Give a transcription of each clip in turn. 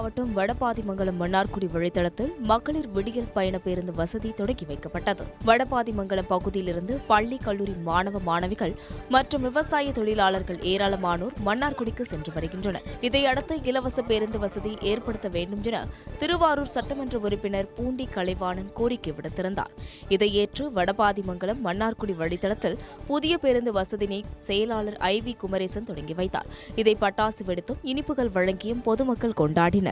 மாவட்டம் வடபாதிமங்கலம் மன்னார்குடி வழித்தடத்தில் மகளிர் விடியல் பயண பேருந்து வசதி தொடங்கி வைக்கப்பட்டது. வடபாதிமங்கலம் பகுதியிலிருந்து பள்ளி, கல்லூரி மாணவ மாணவிகள் மற்றும் விவசாய தொழிலாளர்கள் ஏராளமானோர் மன்னார்குடிக்கு சென்று வருகின்றனர். இதையடுத்து இலவச பேருந்து வசதி ஏற்படுத்த வேண்டும் என திருவாரூர் சட்டமன்ற உறுப்பினர் பூண்டி கலைவாணன் கோரிக்கை விடுத்திருந்தார். இதை ஏற்று வடபாதிமங்கலம் மன்னார்குடி வழித்தடத்தில் புதிய பேருந்து வசதியினை செயலாளர் IV குமரேசன் தொடங்கி வைத்தார். இதை பட்டாசு வெடித்தும் இனிப்புகள் வழங்கியும் பொதுமக்கள் கொண்டாடினர்.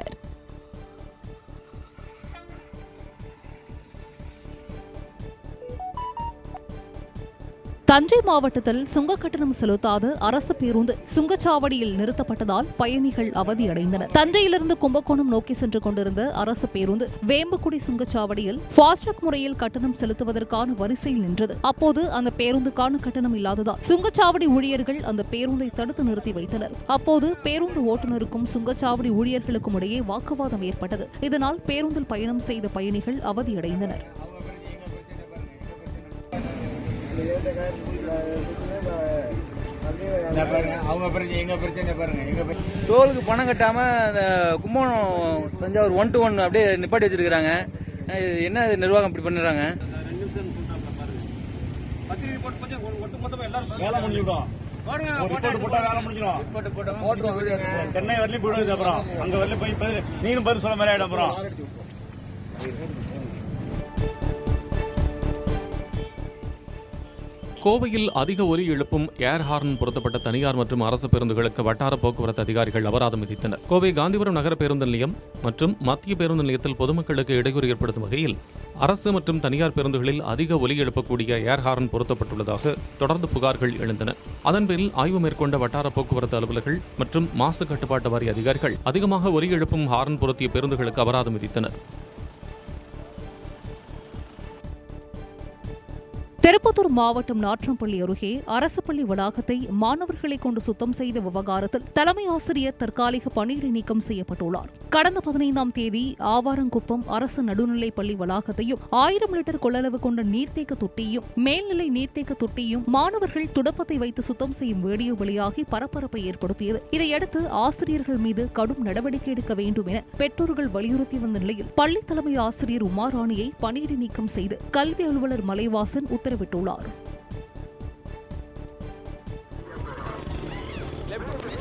தஞ்சை மாவட்டத்தில் சுங்க கட்டணம் செலுத்தாத அரசு பேருந்து சுங்கச்சாவடியில் நிறுத்தப்பட்டதால் பயணிகள் அவதியடைந்தனர். தஞ்சையிலிருந்து கும்பகோணம் நோக்கி சென்று கொண்டிருந்த அரசு பேருந்து வேம்புக்குடி சுங்கச்சாவடியில் ஃபாஸ்டாக் முறையில் கட்டணம் செலுத்துவதற்கான வரிசையில் நின்றது. அப்போது அந்த பேருந்துக்கான கட்டணம் இல்லாததால் சுங்கச்சாவடி ஊழியர்கள் அந்த பேருந்தை தடுத்து நிறுத்தி வைத்தனர். அப்போது பேருந்து ஓட்டுநருக்கும் சுங்கச்சாவடி ஊழியர்களுக்கும் இடையே வாக்குவாதம் ஏற்பட்டது. இதனால் பேருந்தில் பயணம் செய்த பயணிகள் அவதியடைந்தனர். டோலுக்கு பணம் கட்டாம கும்பகோணம் தஞ்சாவூர் 1 to 1 அப்படியே நிப்பாட்டி வச்சிருக்காங்க. என்ன நிர்வாகம் இப்படி பண்ணுறாங்க? சென்னை வரலையும் போயிடுது. அப்புறம் அங்க வரல போய் நீங்களும் பதில் சொல்ல மாதிரி ஆயிடும். அப்புறம் கோவையில் அதிக ஒலி எழுப்பும் ஏர் ஹார்ன் பொருத்தப்பட்ட தனியார் மற்றும் அரசு பேருந்துகளுக்கு வட்டார போக்குவரத்து அதிகாரிகள் அபராதம் விதித்தனர். கோவை காந்திபுரம் நகர பேருந்து நிலையம் மற்றும் மத்திய பேருந்து நிலையத்தில் பொதுமக்களுக்கு இடையூறு ஏற்படுத்தும் வகையில் அரசு மற்றும் தனியார் பேருந்துகளில் அதிக ஒலி எழுப்பக்கூடிய ஏர் ஹார்ன் பொருத்தப்பட்டுள்ளதாக தொடர்ந்து புகார்கள் எழுந்தன. அதன் பேரில் ஆய்வு மேற்கொண்ட வட்டார போக்குவரத்து அலுவலர்கள் மற்றும் மாசு கட்டுப்பாட்டு வாரிய அதிகாரிகள் அதிகமாக ஒலி எழுப்பும் ஹார்ன் பொருத்திய பேருந்துகளுக்கு அபராதம் விதித்தனர். திருப்பத்தூர் மாவட்டம் நாற்றம்பள்ளி அருகே அரசு பள்ளி வளாகத்தை மாணவர்களை கொண்டு சுத்தம் செய்த விவகாரத்தில் தலைமை ஆசிரியர் தற்காலிக பணியிடை நீக்கம் செய்யப்பட்டுள்ளார். கடந்த 15ஆம் தேதி ஆவாரங்குப்பம் அரசு நடுநிலைப் பள்ளி வளாகத்தையும் 1000 லிட்டர் கொள்ளளவு கொண்ட நீர்த்தேக்க தொட்டியும் மேல்நிலை நீர்த்தேக்க தொட்டியும் மாணவர்கள் துடப்பத்தை வைத்து சுத்தம் செய்யும் வீடியோ வெளியாகி பரபரப்பை ஏற்படுத்தியது. இதையடுத்து ஆசிரியர்கள் மீது கடும் நடவடிக்கை எடுக்க வேண்டும் என பெற்றோர்கள் வலியுறுத்தி வந்த நிலையில் பள்ளி தலைமை ஆசிரியர் உமாராணியை பணியிடை நீக்கம் செய்து கல்வி அலுவலர் மலைவாசன் உத்தரவிட்டுள்ளார்.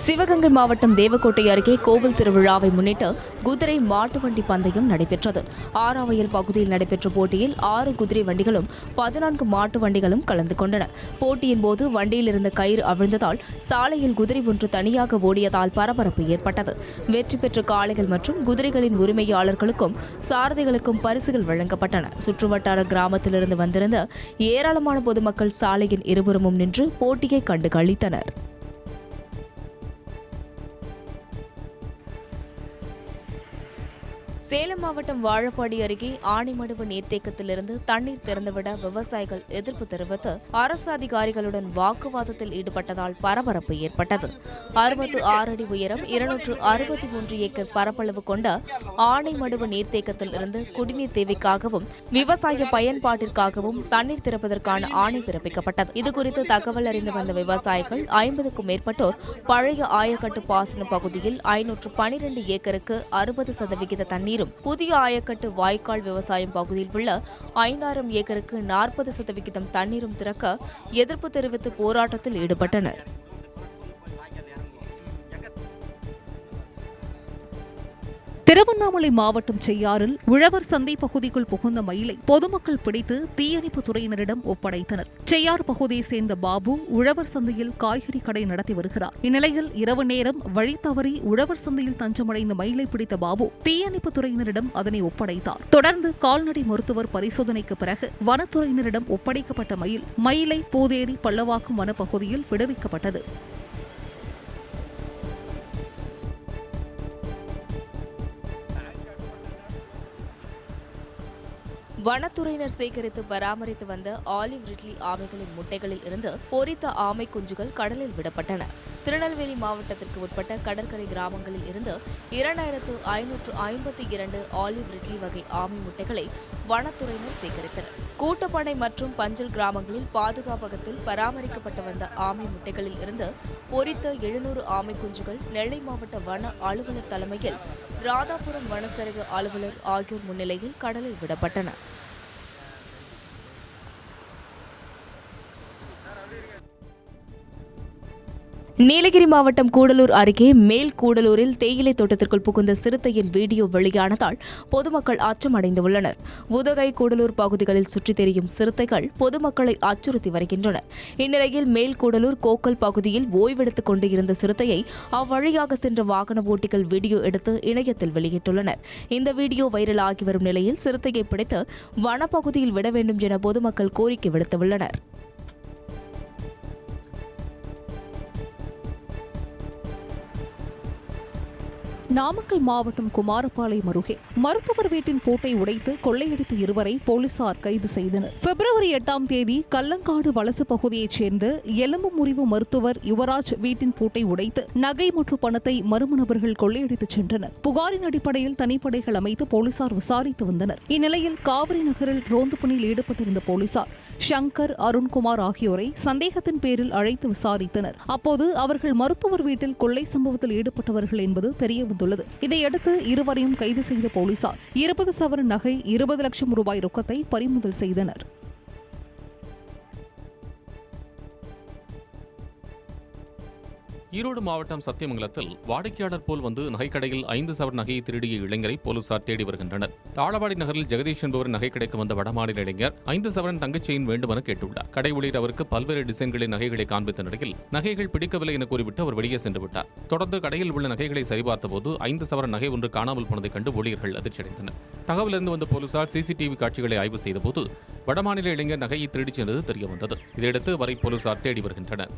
சிவகங்கை மாவட்டம் தேவக்கோட்டை அருகே கோவில் திருவிழாவை முன்னிட்டு குதிரை மாட்டு வண்டி பந்தயம் நடைபெற்றது. ஆராவயல் பகுதியில் நடைபெற்ற போட்டியில் 6 குதிரை வண்டிகளும் 14 மாட்டு வண்டிகளும் கலந்து கொண்டன. போட்டியின் போது வண்டியில் இருந்த கயிறு அவிழ்ந்ததால் சாலையில் குதிரை ஒன்று தனியாக ஓடியதால் பரபரப்பு ஏற்பட்டது. வெற்றி பெற்ற காளைகள் மற்றும் குதிரைகளின் உரிமையாளர்களுக்கும் சாரதிகளுக்கும் பரிசுகள் வழங்கப்பட்டன. சுற்றுவட்டார கிராமத்திலிருந்து வந்திருந்த ஏராளமான பொதுமக்கள் சாலையின் இருபுறமும் நின்று போட்டியை கண்டு களித்தனர். சேலம் மாவட்டம் வாழப்பாடி அருகே ஆனைமடுவு நீர்த்தேக்கத்திலிருந்து தண்ணீர் திறந்துவிட விவசாயிகள் எதிர்ப்பு தெரிவித்து அரசு அதிகாரிகளுடன் வாக்குவாதத்தில் ஈடுபட்டதால் பரபரப்பு ஏற்பட்டது. 66 அடி உயரம் 263 ஏக்கர் பரப்பளவு கொண்ட ஆனைமடுவு நீர்த்தேக்கத்தில் இருந்து குடிநீர் தேவைக்காகவும் விவசாய பயன்பாட்டிற்காகவும் தண்ணீர் திறப்பதற்கான ஆணை பிறப்பிக்கப்பட்டது. இதுகுறித்து தகவல் அறிந்து வந்த விவசாயிகள் 50க்கும் மேற்பட்டோர் பழைய ஆயக்கட்டு பாசன பகுதியில் 512 ஏக்கருக்கு 60% தண்ணீர் புதிய ஆயக்கட்டு வாய்க்கால் விவசாயம் பகுதியில் உள்ள 5000 ஏக்கருக்கு 40% தண்ணீரும் திறக்க எதிர்ப்பு தெரிவித்து போராட்டத்தில் ஈடுபட்டனர். திருவண்ணாமலை மாவட்டம் செய்யாறில் உழவர் சந்தை பகுதிக்குள் புகுந்த மயிலை பொதுமக்கள் பிடித்து தீயணைப்பு துறையினரிடம் ஒப்படைத்தனர். செய்யார் பகுதியை சேர்ந்த பாபு உழவர் சந்தையில் காய்கறி கடை நடத்தி வருகிறார். இந்நிலையில் இரவு நேரம் வழி தவறி உழவர் சந்தையில் தஞ்சமடைந்த மயிலை பிடித்த பாபு தீயணைப்பு துறையினரிடம் அதனை ஒப்படைத்தார். தொடர்ந்து கால்நடை மருத்துவர் பரிசோதனைக்கு பிறகு வனத்துறையினரிடம் ஒப்படைக்கப்பட்ட மயிலை பூதேரி பள்ளவாக்கம் வனப்பகுதியில் விடுவிக்கப்பட்டது. வனத்துறையினர் சேகரித்து பராமரித்து வந்த ஆலிவ் ரிட்லி ஆமைகளின் முட்டைகளில் இருந்து பொரித்த ஆமை குஞ்சுகள் கடலில் விடப்பட்டன. திருநெல்வேலி மாவட்டத்திற்கு உட்பட்ட கடற்கரை கிராமங்களில் இருந்து 2552 ஆலிவ் ரிட்லி வகை ஆமை முட்டைகளை வனத்துறையினர் சேகரித்தனர். கூட்டப்பனை மற்றும் பஞ்சல் கிராமங்களில் பாதுகாப்பகத்தில் பராமரிக்கப்பட்டு வந்த ஆமை முட்டைகளில் இருந்து பொரித்த 700 ஆமை குஞ்சுகள் நெல்லை மாவட்ட வன அலுவலர் தலைமையில் ராதாபுரம் வனச்சரக அலுவலர் ஆகியோர் முன்னிலையில் கடலில் விடப்பட்டனர். நீலகிரி மாவட்டம் கூடலூர் அருகே மேல் கூடலூரில் தேயிலை தோட்டத்திற்குள் புகுந்த சிறுத்தையின் வீடியோ வெளியானதால் பொதுமக்கள் அச்சமடைந்துள்ளனர். உதகை கூடலூர் பகுதிகளில் சுற்றித் திரியும் சிறுத்தைகள் பொதுமக்களை அச்சுறுத்தி வருகின்றன. இந்நிலையில் மேல் கூடலூர் கோக்கல் பகுதியில் ஓய்வெடுத்துக் கொண்டு இருந்த சிறுத்தையை அவ்வழியாக சென்ற வாகன ஓட்டிகள் வீடியோ எடுத்து இணையத்தில் வெளியிட்டுள்ளனர். இந்த வீடியோ வைரலாகி வரும் நிலையில் சிறுத்தையை பிடித்து வனப்பகுதியில் விட வேண்டும் என பொதுமக்கள் கோரிக்கை விடுத்துள்ளனர். நாமக்கல் மாவட்டம் குமாரபாளையம் அருகே மருத்துவர் வீட்டின் பூட்டை உடைத்து கொள்ளையடித்த இருவரை போலீசார் கைது செய்தனர். பிப்ரவரி 8ஆம் தேதி கல்லங்காடு வலசு பகுதியைச் சேர்ந்த எலும்பு முறிவு மருத்துவர் யுவராஜ் வீட்டின் பூட்டை உடைத்து நகை மற்றும் பணத்தை மர்ம நபர்கள் கொள்ளையடித்துச் சென்றனர். புகாரின் அடிப்படையில் தனிப்படைகள் அமைத்து போலீசார் விசாரித்து வந்தனர். இந்நிலையில் காவிரி நகரில் ரோந்து பணியில் ஈடுபட்டிருந்த போலீசார் சங்கர், அருண்குமார் ஆகியோரை சந்தேகத்தின் பேரில் அழைத்து விசாரித்தனர். அப்போது அவர்கள் மருத்துவர் வீட்டில் கொள்ளை சம்பவத்தில் ஈடுபட்டவர்கள் என்பது தெரியவந்தது. இதையடுத்து இருவரையும் கைது செய்த போலீசார் 20 சவரன் நகை, 20 லட்சம் ரூபாய் ரொக்கத்தை பறிமுதல் செய்தனர். ஈரோடு மாவட்டம் சத்தியமங்கலத்தில் வாடிக்கையாளர் போல் வந்து நகைக்கடையில் 5 சவரன் நகையை திருடிய இளைஞரை போலீசார் தேடி வருகின்றனர். தாளவாடி நகரில் ஜெகதீஷ் என்பவர் நகைக்கடைக்கு வந்த வடமாநில இளைஞர் 5 சவரன் தங்கச் செயின் வேண்டுமென கேட்டுள்ளார். கடை ஊழியர் அவருக்கு பல்வேறு டிசைன்களின் நகைகளை காண்பித்த நிலையில் நகைகள் பிடிக்கவில்லை என கூறிவிட்டு அவர் வெளியே சென்று விட்டார். தொடர்ந்து கடையில் உள்ள நகைகளை சரிபார்த்தபோது 5 சவரன் நகை ஒன்று காணாமல் போனதைக் கண்டு ஊழியர்கள் அதிர்ச்சியடைந்தனர். தகவலிருந்து வந்த போலீசார் சிசிடிவி காட்சிகளை ஆய்வு செய்தபோது வடமாநில இளைஞர் நகையை திருடிச் சென்றது தெரியவந்தது. இதையடுத்து வரை போலீசார் தேடி வருகின்றனர்.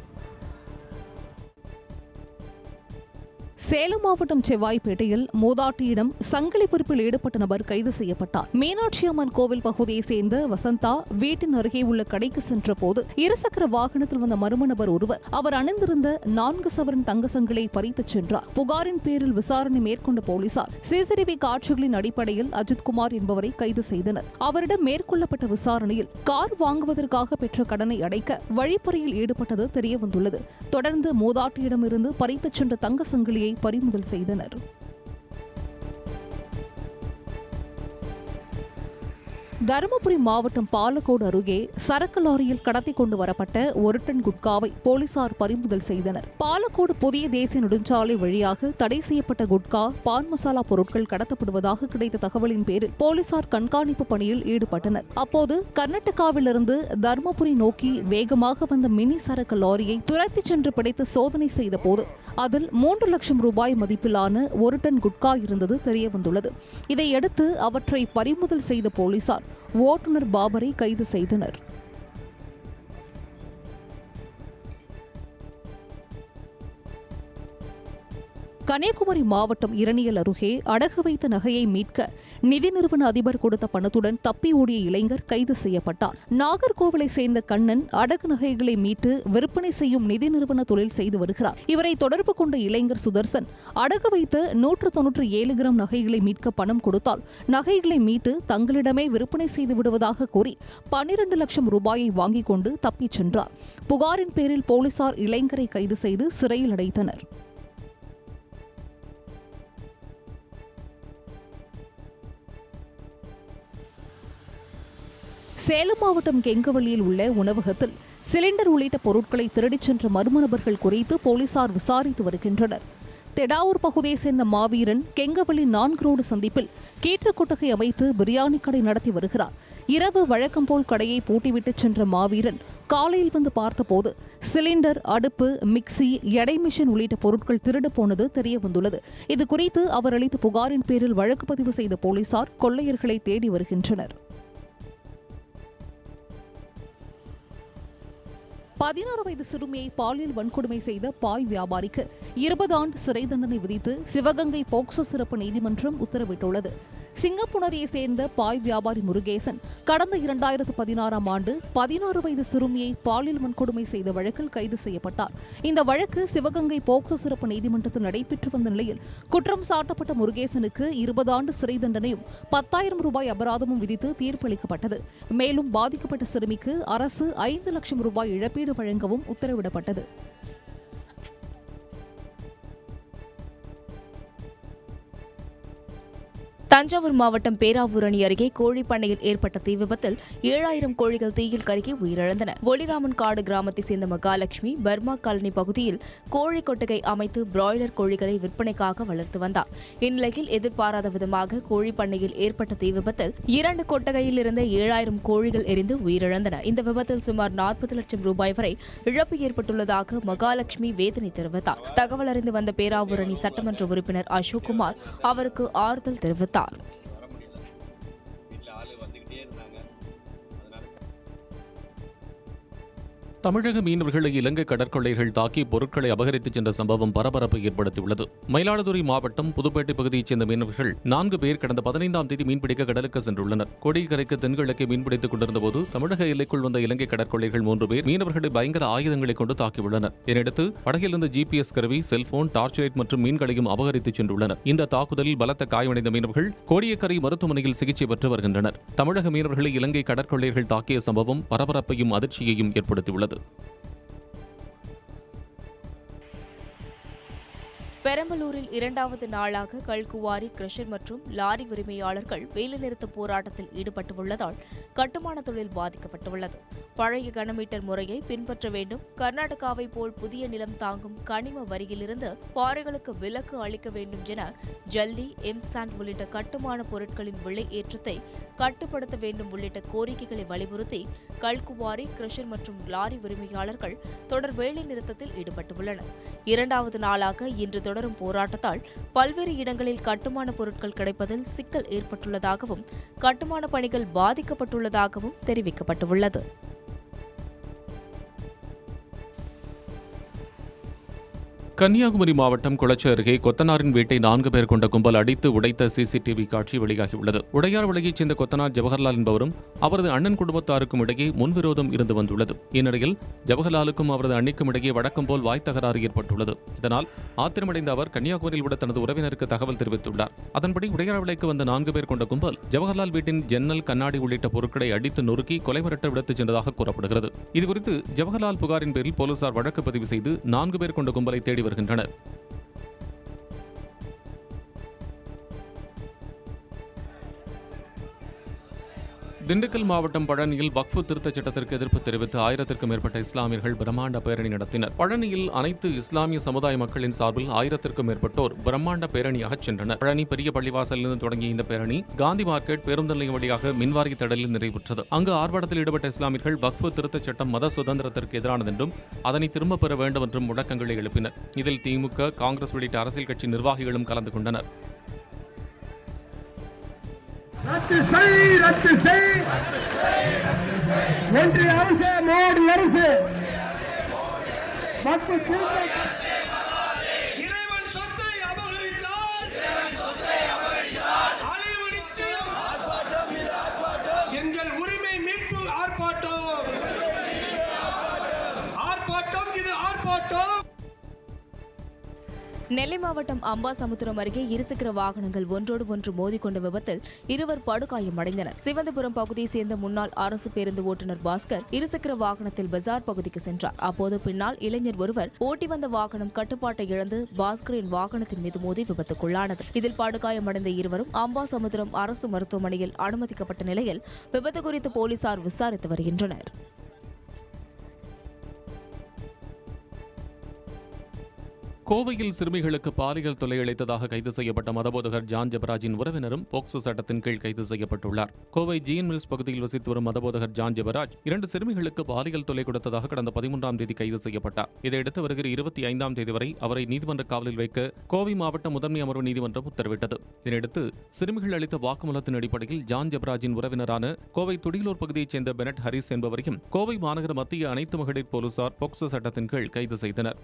சேலம் மாவட்டம் செவ்வாய்பேட்டையில் மூதாட்டியிடம் சங்கிலி பறிப்பில் ஈடுபட்ட நபர் கைது செய்யப்பட்டார். மீனாட்சி அம்மன் கோவில் பகுதியைச் சேர்ந்த வசந்தா வீட்டின் அருகே உள்ள கடைக்கு சென்ற போது இருசக்கர வாகனத்தில் வந்த மர்ம நபர் ஒருவர் அவர் அணிந்திருந்த 4 சவரன் தங்க சங்கிலை பறித்துச் சென்றார். புகாரின் பேரில் விசாரணை மேற்கொண்ட போலீசார் சிசிடிவி காட்சிகளின் அடிப்படையில் அஜித்குமார் என்பவரை கைது செய்தனர். அவரிடம் மேற்கொள்ளப்பட்ட விசாரணையில் கார் வாங்குவதற்காக பெற்ற கடனை அடைக்க வழிப்பறியில் ஈடுபட்டது தெரியவந்துள்ளது. தொடர்ந்து மூதாட்டியிடமிருந்து பறித்துச் சென்ற தங்க சங்கிலியை பறிமுதல் செய்தனர். தருமபுரி மாவட்டம் பாலக்கோடு அருகே சரக்கு லாரியில் கடத்தி கொண்டு வரப்பட்ட 1 டன் குட்காவை போலீசார் பறிமுதல் செய்தனர். பாலக்கோடு புதிய தேசிய நெடுஞ்சாலை வழியாக தடை செய்யப்பட்ட குட்கா, பான் மசாலா பொருட்கள் கடத்தப்படுவதாக கிடைத்த தகவலின் பேரில் போலீசார் கண்காணிப்பு பணியில் ஈடுபட்டனர். அப்போது கர்நாடகாவிலிருந்து தருமபுரி நோக்கி வேகமாக வந்த மினி சரக்கு லாரியை துரத்திச் சென்று பிடித்து சோதனை செய்த போது அதில் 3 லட்சம் ரூபாய் மதிப்பிலான 1 டன் குட்கா இருந்தது தெரியவந்துள்ளது. இதையடுத்து அவற்றை பறிமுதல் செய்த போலீசார் ஓட்டுநர் பாபரை கைது செய்தனர். கன்னியாகுமரி மாவட்டம் இரணியல் அருகே அடகு வைத்த நகையை மீட்க நிதி நிறுவன அதிபர் கொடுத்த பணத்துடன் தப்பி ஓடிய இளைஞர் கைது செய்யப்பட்டார். நாகர்கோவிலை சேர்ந்த கண்ணன் அடகு நகைகளை மீட்டு விற்பனை செய்யும் நிதி நிறுவன தொழில் செய்து வருகிறார். இவரை தொடர்பு கொண்ட இளைஞர் சுதர்சன் அடகு வைத்து 197 கிராம் நகைகளை மீட்க பணம் கொடுத்தால் நகைகளை மீட்டு தங்களிடமே விற்பனை செய்து விடுவதாக கூறி 12 லட்சம் ரூபாயை வாங்கிக் கொண்டு தப்பிச் சென்றார். புகாரின் பேரில் போலீசார் இளைஞரை கைது செய்து சிறையில் அடைத்தனர். சேலம் மாவட்டம் கெங்கவள்ளியில் உள்ள உணவகத்தில் சிலிண்டர் உள்ளிட்ட பொருட்களை திருடிச் சென்ற மர்ம நபர்கள் குறித்து போலீசார் விசாரித்து வருகின்றனர். தெடாவூர் பகுதியைச் சேர்ந்த மாவீரன் கெங்கவள்ளி 4 ரோடு சந்திப்பில் கீற்று கொட்டகை அமைத்து பிரியாணி கடை நடத்தி வருகிறார். இரவு வழக்கம் போல் கடையை பூட்டிவிட்டு சென்ற மாவீரன் காலையில் வந்து பார்த்தபோது சிலிண்டர், அடுப்பு, மிக்சி, எடை மிஷின் உள்ளிட்ட பொருட்கள் திருடு போனது தெரியவந்துள்ளது. இதுகுறித்து அவர் அளித்த புகாரின் பேரில் வழக்கு பதிவு செய்த போலீசார் கொள்ளையர்களை தேடி வருகின்றனர். 16 வயது சிறுமியை பாலியல் வன்கொடுமை செய்த பாய் வியாபாரிக்கு 20 ஆண்டு சிறை தண்டனை விதித்து சிவகங்கை போக்சோ சிறப்பு நீதிமன்றம் உத்தரவிட்டுள்ளது. சிங்கப்புணரியை சேர்ந்த பாய் வியாபாரி முருகேசன் கடந்த 2016ஆம் ஆண்டு 16 வயது சிறுமியை பாலியல் வன்கொடுமை செய்த வழக்கில் கைது செய்யப்பட்டார். இந்த வழக்கு சிவகங்கை போக்சோ சிறப்பு நீதிமன்றத்தில் நடைபெற்று வந்த நிலையில் குற்றம் சாட்டப்பட்ட முருகேசனுக்கு 20 ஆண்டு சிறை தண்டனையும் 10,000 ரூபாய் அபராதமும் விதித்து தீர்ப்பளிக்கப்பட்டது. மேலும் பாதிக்கப்பட்ட சிறுமிக்கு அரசு 5 லட்சம் ரூபாய் இழப்பீடு வழங்கவும் உத்தரவிடப்பட்டது. தஞ்சாவூர் மாவட்டம் பேராவூரணி அருகே கோழி பண்ணையில் ஏற்பட்ட தீ விபத்தில் 7000 கோழிகள் தீயில் கருகி உயிரிழந்தன. ஒளிராமன் காடு கிராமத்தைச் சேர்ந்த மகாலட்சுமி பர்மா காலனி பகுதியில் கோழி கொட்டகை அமைத்து பிராய்லர் கோழிகளை விற்பனைக்காக வளர்த்து வந்தார். இந்நிலையில் எதிர்பாராத விதமாக கோழி பண்ணையில் ஏற்பட்ட தீ விபத்தில் 2 கொட்டகையில் இருந்த 7000 கோழிகள் எரிந்து உயிரிழந்தன. இந்த விபத்தில் சுமார் 40 லட்சம் ரூபாய் வரை இழப்பு ஏற்பட்டுள்ளதாக மகாலட்சுமி வேதனை தெரிவித்தார். தகவல் அறிந்து வந்த பேராவூரணி சட்டமன்ற உறுப்பினர் அசோக்குமார் அவருக்கு ஆறுதல் தெரிவித்தார். தமிழக மீனவர்களை இலங்கை கடற்கொள்ளைகள் தாக்கி பொருட்களை அபகரித்துச் சென்ற சம்பவம் பரபரப்பை ஏற்படுத்தியுள்ளது. மயிலாடுதுறை மாவட்டம் புதுப்பேட்டை பகுதியைச் சேர்ந்த மீனவர்கள் 4 பேர் கடந்த 15ஆம் தேதி மீன்பிடிக்க கடலுக்கு சென்றுள்ளனர். கோடிக்கரைக்கு தென்கிழக்கே மீன்பிடித்துக் கொண்டிருந்தபோது தமிழக எல்லைக்குள் வந்த இலங்கை கடற்கொள்ளைகள் 3 பேர் மீனவர்களை பயங்கர ஆயுதங்களை கொண்டு தாக்கியுள்ளனர். இதனையடுத்து படகிலிருந்து GPS கருவி, செல்போன், டார்ச் லைட் மற்றும் மீன்களையும் அபகரித்துச் சென்றுள்ளனர். இந்த தாக்குதலில் பலத்த காயமடைந்த மீனவர்கள் கோடியக்கரை மருத்துவமனையில் சிகிச்சை பெற்று வருகின்றனர். தமிழக மீனவர்களை இலங்கை கடற்கொள்ளைகள் தாக்கிய சம்பவம் பரபரப்பையும் அதிர்ச்சியையும் ஏற்படுத்தியுள்ளது. பெரம்பலூரில் 2வது நாளாக கல்குவாரி, கிரஷர் மற்றும் லாரி உரிமையாளர்கள் வேலைநிறுத்த போராட்டத்தில் ஈடுபட்டுள்ளதால் கட்டுமான தொழில் பாதிக்கப்பட்டுள்ளது. பழைய கனமீட்டர் முறையை பின்பற்ற வேண்டும், கர்நாடகாவை போல் புதிய நிலம் தாங்கும் கனிம வரியிலிருந்து பாறைகளுக்கு விலக்கு அளிக்க வேண்டும் என ஜல்லி, எம்சாண்ட் உள்ளிட்ட கட்டுமான பொருட்களின் விலை ஏற்றத்தை கட்டுப்படுத்த வேண்டும் உள்ளிட்ட கோரிக்கைகளை வலியுறுத்தி கல்குவாரி, கிரஷர் மற்றும் லாரி உரிமையாளர்கள் தொடர் வேலைநிறுத்தத்தில் ஈடுபட்டுள்ளனர். 2வது நாளாக இன்று தொடரும் போராட்டத்தால் பல்வேறு இடங்களில் கட்டுமான பொருட்கள் கிடைப்பதில் சிக்கல் ஏற்பட்டுள்ளதாகவும் கட்டுமான பணிகள் பாதிக்கப்பட்டுள்ளதாகவும் தெரிவிக்கப்பட்டுள்ளது. கன்னியாகுமரி மாவட்டம் குளச்சல் அருகே கொத்தனாரின் வீட்டை 4 பேர் கொண்ட கும்பல் அடித்து உடைத்த CCTV காட்சி வெளியாகியுள்ளது. உடையார் விலையைச் சேர்ந்த கொத்தனார் ஜவஹர்லால் என்பவரும் அவரது அண்ணன் குடும்பத்தாருக்கும் இடையே முன்விரோதம் இருந்து வந்துள்ளது. இந்நிலையில் ஜவஹர்லாலுக்கும் அவரது அண்ணிக்கும் இடையே வழக்கம் போல் வாய் தகராறு ஏற்பட்டுள்ளது. இதனால் ஆத்திரமடைந்த அவர் கன்னியாகுமரியில் உள்ள தனது உறவினருக்கு தகவல் தெரிவித்துள்ளார். அதன்படி உடையார் விலைக்கு வந்த 4 பேர் கொண்ட கும்பல் ஜவஹர்லால் வீட்டின் ஜன்னல், கண்ணாடி உள்ளிட்ட பொருட்களை அடித்து நொறுக்கி கொலை மிரட்ட விடுத்துச் சென்றதாக கூறப்படுகிறது. இதுகுறித்து ஜவஹர்லால் புகாரின் பேரில் போலீசார் வழக்கு பதிவு செய்து 4 பேர் கொண்ட கும்பலை தேடி வருகின்றனர். திண்டுக்கல் மாவட்டம் பழனியில் வக்ஃபு திருத்தச் சட்டத்திற்கு எதிர்ப்பு தெரிவித்து 1000க்கும் மேற்பட்ட இஸ்லாமியர்கள் பிரம்மாண்ட பேரணி நடத்தினர். பழனியில் அனைத்து இஸ்லாமிய சமுதாய மக்களின் சார்பில் 1000க்கும் மேற்பட்டோர் பிரம்மாண்ட பேரணியாக சென்றனர். பழனி பெரிய பள்ளிவாசலிலிருந்து தொடங்கிய இந்த பேரணி காந்தி மார்க்கெட், பேருந்து நிலையம் வழியாக மின்வாரிய திடலில் நிறைவுற்றது. அங்கு ஆர்ப்பாட்டத்தில் ஈடுபட்ட இஸ்லாமியர்கள் வக்ஃபு திருத்தச் சட்டம் மத சுதந்திரத்திற்கு எதிரானது என்றும் அதனை திரும்பப் பெற வேண்டும் என்றும் முழக்கங்களை எழுப்பினர். இதில் திமுக, காங்கிரஸ் உள்ளிட்ட அரசியல் கட்சி நிர்வாகிகளும் கலந்து கொண்டனர். ரத்து செய் ஒன்றிய அரசு, மோடி அரசு இறைவன் சொத்தை அபகரித்தார், அழிவடித்து எங்கள் உரிமை மீட்பு ஆர்ப்பாட்டம், இது ஆர்ப்பாட்டம். நெல்லை மாவட்டம் அம்பாசமுத்திரம் அருகே இருசக்கர வாகனங்கள் ஒன்றோடு ஒன்று மோதிக்கொண்ட விபத்தில் 2 படுகாயமடைந்தனர். சிவந்தபுரம் பகுதியைச் சேர்ந்த முன்னாள் அரசு பேருந்து ஓட்டுநர் பாஸ்கர் இருசக்கர வாகனத்தில் பஜார் பகுதிக்கு சென்றார். அப்போது பின்னால் இளைஞர் ஒருவர் ஓட்டி வந்த வாகனம் கட்டுப்பாட்டை இழந்து பாஸ்கரின் வாகனத்தின் மீது மோதி விபத்துக்குள்ளானது. இதில் படுகாயமடைந்த இருவரும் அம்பாசமுத்திரம் அரசு மருத்துவமனையில் அனுமதிக்கப்பட்ட நிலையில் விபத்து குறித்து போலீசார் விசாரித்து வருகின்றனர். கோவையில் சிறுமிகளுக்கு பாலியல் தொல்லை அளித்ததாக கைது செய்யப்பட்ட மதபோதகர் ஜான் ஜெபராஜின் உறவினரும் போக்சோ சட்டத்தின் கீழ் கைது செய்யப்பட்டுள்ளார். கோவை ஜிஎன் மில்ஸ் பகுதியில் வசித்து வரும் மதபோதகர் ஜான் ஜெபராஜ் 2 சிறுமிகளுக்கு பாலியல் தொல்லை கொடுத்ததாக கடந்த 13ஆம் தேதி கைது செய்யப்பட்டார். இதையடுத்து வருகிற 25ஆம் தேதி வரை அவரை நீதிமன்ற காவலில் வைக்க கோவை மாவட்ட முதன்மை அமர்வு நீதிமன்றம் உத்தரவிட்டது. இதனையடுத்து சிறுமிகள் அளித்த வாக்குமூலத்தின் அடிப்படையில் ஜான் ஜெபராஜின் உறவினரான கோவை துடியலூர் பகுதியைச் சேர்ந்த பெனட் ஹரிஸ் என்பவரையும் கோவை மாநகர மத்திய அனைத்து மகளிர் போலீசார் போக்சோ சட்டத்தின் கீழ் கைது செய்தனர்.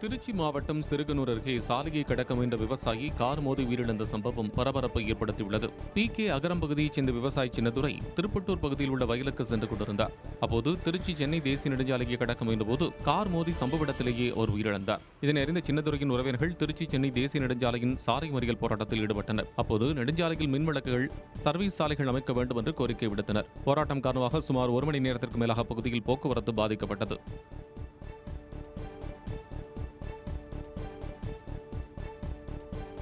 திருச்சி மாவட்டம் சிறுகனூர் அருகே சாலையை கடக்க முயன்ற விவசாயி கார் மோதி உயிரிழந்த சம்பவம் பரபரப்பை ஏற்படுத்தியுள்ளது. PK அகரம் பகுதியைச் சேர்ந்த விவசாயி சின்னதுரை திருப்பட்டூர் பகுதியில் உள்ள வயலுக்கு சென்று கொண்டிருந்தார். அப்போது திருச்சி சென்னை தேசிய நெடுஞ்சாலையை கடக்க முயன்றபோது கார் மோதி சம்பவ இடத்திலேயே அவர் உயிரிழந்தார். இதனை அறிந்த சின்னதுரையின் உறவினர்கள் திருச்சி சென்னை தேசிய நெடுஞ்சாலையின் சாலை மறியல் போராட்டத்தில் ஈடுபட்டனர். அப்போது நெடுஞ்சாலையில் மின்விளக்குகள், சர்வீஸ் சாலைகள் அமைக்க வேண்டும் என்று கோரிக்கை விடுத்தனர். போராட்டம் காரணமாக சுமார் 1 மணி நேரத்திற்கு மேலாக பகுதியில் போக்குவரத்து பாதிக்கப்பட்டது.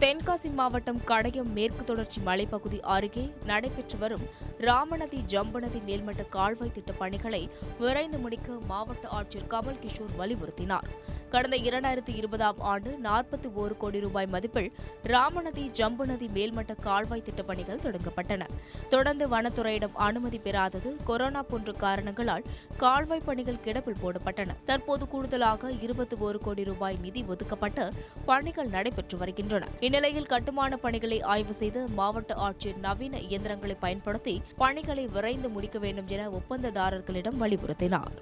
தென்காசி மாவட்டம் கடையம் மேற்கு தொடர்ச்சி மலைப்பகுதி அருகே நடைபெற்று வரும் ராமநதி ஜம்பநதி மேல்மட்ட கால்வாய் திட்ட பணிகளை விரைந்து முடிக்க மாவட்ட ஆட்சியர் கமல் கிஷோர் வலியுறுத்தினார். கடந்த 2020ஆம் ஆண்டு 41 கோடி ரூபாய் மதிப்பில் ராமநதி ஜம்பநதி மேல்மட்ட கால்வாய் திட்ட பணிகள் தொடங்கப்பட்டன. தொடர்ந்து வனத்துறையிடம் அனுமதி பெறாதது, கொரோனா போன்ற காரணங்களால் கால்வாய் பணிகள் கிடப்பில் போடப்பட்டன. தற்போது கூடுதலாக 21 கோடி ரூபாய் நிதி ஒதுக்கப்பட்டு பணிகள் நடைபெற்று வருகின்றன. இந்நிலையில் கட்டுமான பணிகளை ஆய்வு செய்து மாவட்ட ஆட்சியர் நவீன இயந்திரங்களை பயன்படுத்தி பணிகளை விரைந்து முடிக்க வேண்டும் என ஒப்பந்ததாரர்களிடம் வலியுறுத்தினார்.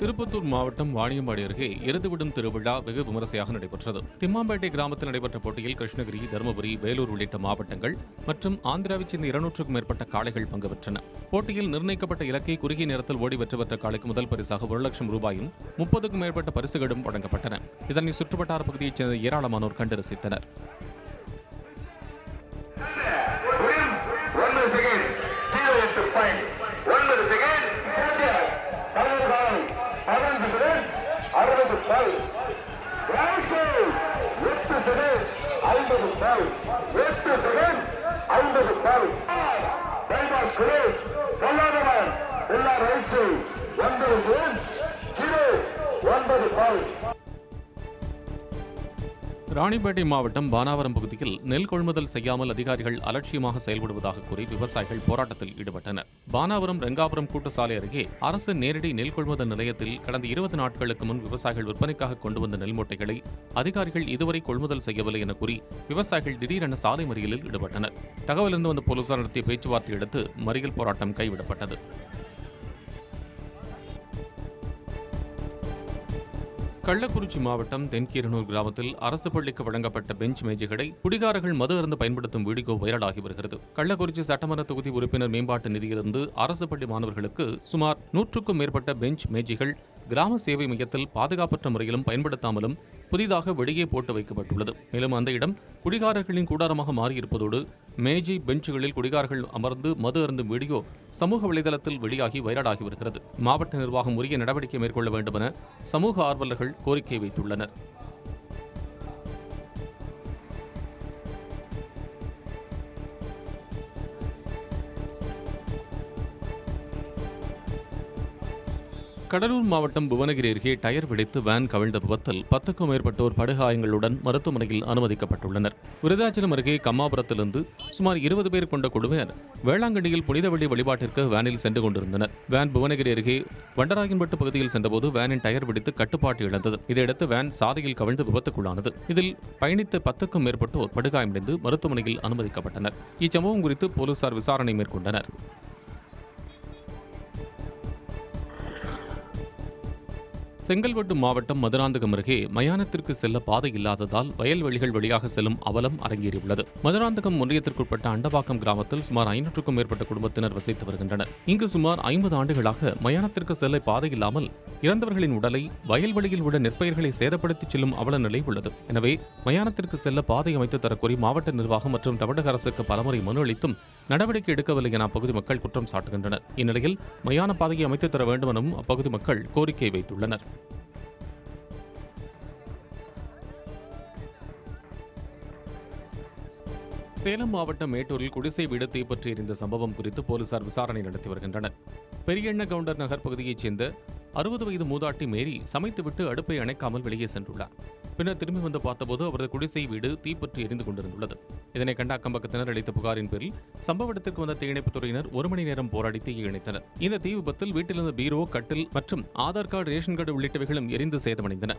திருப்பத்தூர் மாவட்டம் வாணியம்பாடி அருகே எருதுவிடும் திருவிழா வெகு விமரிசையாக நடைபெற்றது. திம்மாம்பேட்டை கிராமத்தில் நடைபெற்ற போட்டியில் கிருஷ்ணகிரி, தருமபுரி, வேலூர் உள்ளிட்ட மாவட்டங்கள் மற்றும் ஆந்திராவைச் சேர்ந்த 200க்கும் மேற்பட்ட காளைகள் பங்கு பெற்றன. போட்டியில் நிர்ணயிக்கப்பட்ட இலக்கை குறுகிய நேரத்தில் ஓடி வெற்றி பெற்ற காளைக்கு முதல் பரிசாக 1 லட்சம் ரூபாயும் 30க்கும் மேற்பட்ட பரிசுகளும் வழங்கப்பட்டன. இதனை சுற்றுவட்டார பகுதியைச் சேர்ந்த ஏராளமானோர் கண்டு ரசித்தனர். ராணிப்பேட்டை மாவட்டம் பானாவரம் பகுதியில் நெல் கொள்முதல் செய்யாமல் அதிகாரிகள் அலட்சியமாக செயல்படுவதாக கூறி விவசாயிகள் போராட்டத்தில் ஈடுபட்டனர். பானாவரம் ரெங்காபுரம் கூட்டு சாலை அருகே அரசு நேரடி நெல் கொள்முதல் நிலையத்தில் கடந்த 20 நாட்களுக்கு முன் விவசாயிகள் விற்பனைக்காக கொண்டு வந்த நெல் மூட்டைகளை அதிகாரிகள் இதுவரை கொள்முதல் செய்யவில்லை என கூறி விவசாயிகள் திடீரென சாலை மறியலில் ஈடுபட்டனர். தகவலிருந்து வந்த போலீசார் நடத்திய பேச்சுவார்த்தை அடுத்து மறியல் போராட்டம் கைவிடப்பட்டது. கள்ளக்குறிச்சி மாவட்டம் தென்கீரனூர் கிராமத்தில் அரசு பள்ளிக்கு வழங்கப்பட்ட பெஞ்ச் மேஜைகளை குடிகாரர்கள் மது அருந்து பயன்படுத்தும் வீடியோ வைரலாகி வருகிறது. கள்ளக்குறிச்சி சட்டமன்ற தொகுதி உறுப்பினர் மேம்பாட்டு நிதியிலிருந்து அரசு பள்ளி மாணவர்களுக்கு சுமார் 100க்கும் மேற்பட்ட பெஞ்ச் மேஜைகள் கிராம சேவை மையத்தில் பாதுகாப்பற்ற முறையிலும் பயன்படுத்தாமலும் புதிதாக வெளியே போட்டு வைக்கப்பட்டுள்ளது. மேலும் அந்த இடம் குடிகாரர்களின் கூடாரமாக மாறியிருப்பதோடு மேஜை பெஞ்சுகளில் குடிகாரர்கள் அமர்ந்து மது அருந்தும் வீடியோ சமூக வலைதளத்தில் வெளியாகி வைரலாகி வருகிறது. மாவட்ட நிர்வாகம் உரிய நடவடிக்கை மேற்கொள்ள வேண்டும் என சமூக ஆர்வலர்கள் கோரிக்கை வைத்துள்ளனர். கடலூர் மாவட்டம் புவனகிரி அருகே டயர் வெடித்து வேன் கவிழ்ந்த விபத்தில் 10க்கும் மேற்பட்டோர் படுகாயங்களுடன் மருத்துவமனையில் அனுமதிக்கப்பட்டுள்ளனர். விருதாச்சலம் அருகே கம்மாபுரத்திலிருந்து சுமார் 20 பேர் கொண்ட குழுவினர் வேளாங்கண்ணியில் புனித வெள்ளி வழிபாட்டிற்கு வேனில் சென்று கொண்டிருந்தனர். வேன் புவனகிரி அருகே வண்டராயன்பட்டு பகுதியில் சென்றபோது வேனின் டயர் வெடித்து கட்டுப்பாட்டு இழந்தது. இதையடுத்து வேன் சாலையில் கவிழ்ந்து விபத்துக்குள்ளானது. இதில் பயணித்த 10க்கும் மேற்பட்டோர் படுகாயமடைந்து மருத்துவமனையில் அனுமதிக்கப்பட்டனர். இச்சம்பவம் குறித்து போலீசார் விசாரணை மேற்கொண்டனர். செங்கல்பட்டு மாவட்டம் மதுராந்தகம் அருகே மயானத்திற்கு செல்ல பாதை இல்லாததால் வயல்வெளிகள் வழியாக செல்லும் அவலம் அரங்கேறியுள்ளது. மதுராந்தகம் ஒன்றியத்திற்குட்பட்ட அண்டபாக்கம் கிராமத்தில் சுமார் 500க்கும் மேற்பட்ட குடும்பத்தினர் வசித்து வருகின்றனர். இங்கு சுமார் 50 ஆண்டுகளாக மயானத்திற்கு செல்ல பாதை இல்லாமல் இறந்தவர்களின் உடலை வயல்வெளியில் உள்ள நெற்பயிர்களை சேதப்படுத்தி செல்லும் அவல நிலை உள்ளது. எனவே மயானத்திற்கு செல்ல பாதை அமைத்து தரக்கோரி மாவட்ட நிர்வாகம் மற்றும் தமிழக அரசுக்கு பலமுறை மனு அளித்தும் நடவடிக்கை எடுக்கவில்லை என அப்பகுதி மக்கள் குற்றம் சாட்டுகின்றனர். இந்நிலையில் மயான பாதையை அமைத்து தர வேண்டும் எனவும் அப்பகுதி மக்கள் கோரிக்கை வைத்துள்ளனர். சேலம் மாவட்டம் மேட்டூரில் குடிசை வீடு தீப்பற்றி எரிந்த சம்பவம் குறித்து போலீசார் விசாரணை நடத்தி வருகின்றனர். பெரியண்ண கவுண்டர் நகர் பகுதியைச் சேர்ந்த 60 வயது மூதாட்டி மேரி சமைத்துவிட்டு அடுப்பை அணைக்காமல் வெளியே சென்றுள்ளார். பின்னர் திரும்பி வந்து பார்த்தபோது அவரது குடிசை வீடு தீப்பற்றி எரிந்து கொண்டிருந்துள்ளது. இதனை கண்ட அக்கம்பக்கத்தினர் அளித்த புகாரின் பேரில் சம்பவ இடத்திற்கு வந்த தீயணைப்புத் துறையினர் 1 மணி நேரம் போராடி தீயை அணைத்தனர். இந்த தீ விபத்தில் வீட்டிலிருந்த பீரோ, கட்டில் மற்றும் ஆதார் கார்டு, ரேஷன் கார்டு உள்ளிட்டவைகளும் எரிந்து சேதமடைந்தன.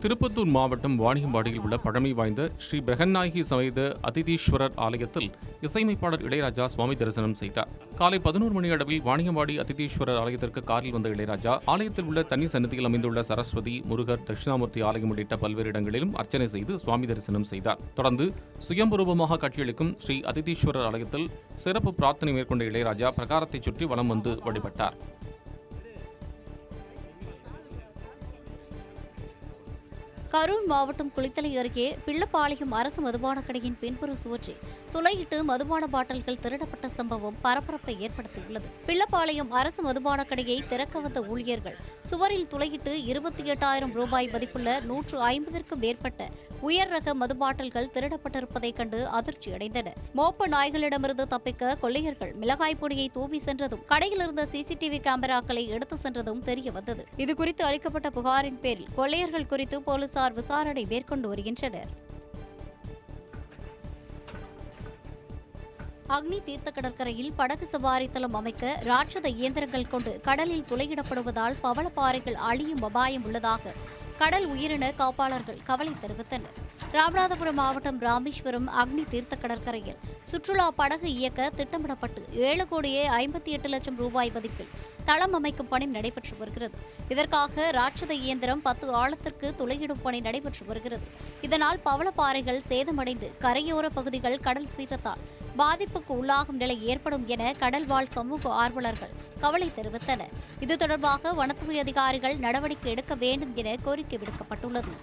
திருப்பத்தூர் மாவட்டம் வாணியம்பாடியில் உள்ள பழமை வாய்ந்த ஸ்ரீ பிரகன்நாயகி சமேத அதிதீஸ்வரர் ஆலயத்தில் இசையமைப்பாளர் இளையராஜா சுவாமி தரிசனம் செய்தார். காலை 11 மணி அளவில் வாணியம்பாடி அதிதீஸ்வரர் ஆலயத்திற்கு காரில் வந்த இளையராஜா ஆலயத்தில் உள்ள தனி சன்னதியில் அமைந்துள்ள சரஸ்வதி, முருகர், தட்சிணாமூர்த்தி ஆலயம் உள்ளிட்ட பல்வேறு இடங்களிலும் அர்ச்சனை செய்து சுவாமி தரிசனம் செய்தார். தொடர்ந்து சுயம்புரூபமாக காட்சியளிக்கும் ஸ்ரீ அதிதீஸ்வரர் ஆலயத்தில் சிறப்பு பிரார்த்தனை மேற்கொண்ட இளையராஜா பிரகாரத்தை சுற்றி வலம் வந்து வழிபட்டார். கரூர் மாவட்டம் குளித்தலை அருகே பிள்ளப்பாளையம் அரசு மதுபான கடையின் பின்புற சுவற்றில் துளையிட்டு மதுபான பாட்டில்கள் திருடப்பட்ட சம்பவம் பரபரப்பை ஏற்படுத்தியுள்ளது. பிள்ளப்பாளையம் அரசு மதுபான கடையை திறக்க வந்த ஊழியர்கள் சுவரில் துளையிட்டு 28,000 ரூபாய் மதிப்புள்ள 150க்கும் மேற்பட்ட உயர் ரக மது பாட்டில்கள் திருடப்பட்டிருப்பதைக் கண்டு அதிர்ச்சியடைந்தனர். மோப்ப நாய்களிடமிருந்து தப்பிக்க கொள்ளையர்கள் மிளகாய் பொடியை தூவி சென்றதும் கடையில் இருந்த சிசிடிவி கேமராக்களை எடுத்து சென்றதும் தெரியவந்தது. இதுகுறித்து அளிக்கப்பட்ட புகாரின் பேரில் கொள்ளையர்கள் குறித்து போலீசார் விசாரணை மேற்கொண்டு வருகின்றனர். அக்னி தீர்த்த கடற்கரையில் படகு சவாரி தளம் அமைக்க ராட்சத இயந்திரங்கள் கொண்டு கடலில் துளையிடப்படுவதால் பவளப்பாறைகள் அழியும் அபாயம் உள்ளதாக கடல் உயிரின காப்பாளர்கள் கவலை தெரிவித்தனர். ராமநாதபுரம் மாவட்டம் ராமேஸ்வரம் அக்னி தீர்த்த கடற்கரையில் சுற்றுலா படகு இயக்க திட்டமிடப்பட்டு 7,58,00,000 ரூபாய் மதிப்பில் தளம் அமைக்கும் பணி நடைபெற்று வருகிறது. இதற்காக ராட்சத இயந்திரம் 10 ஆழத்திற்கு துளையிடும் பணி நடைபெற்று வருகிறது. இதனால் பவளப்பாறைகள் சேதமடைந்து கரையோர பகுதிகள் கடல் சீற்றத்தால் பாதிப்புக்கு உள்ளாகும் நிலை ஏற்படும் என கடல்வாழ் சமூக ஆர்வலர்கள் கவலை தெரிவித்தனர். இது தொடர்பாக வனத்துறை அதிகாரிகள் நடவடிக்கை எடுக்க வேண்டும் என கோரிக்கை விடுக்கப்பட்டுள்ளது.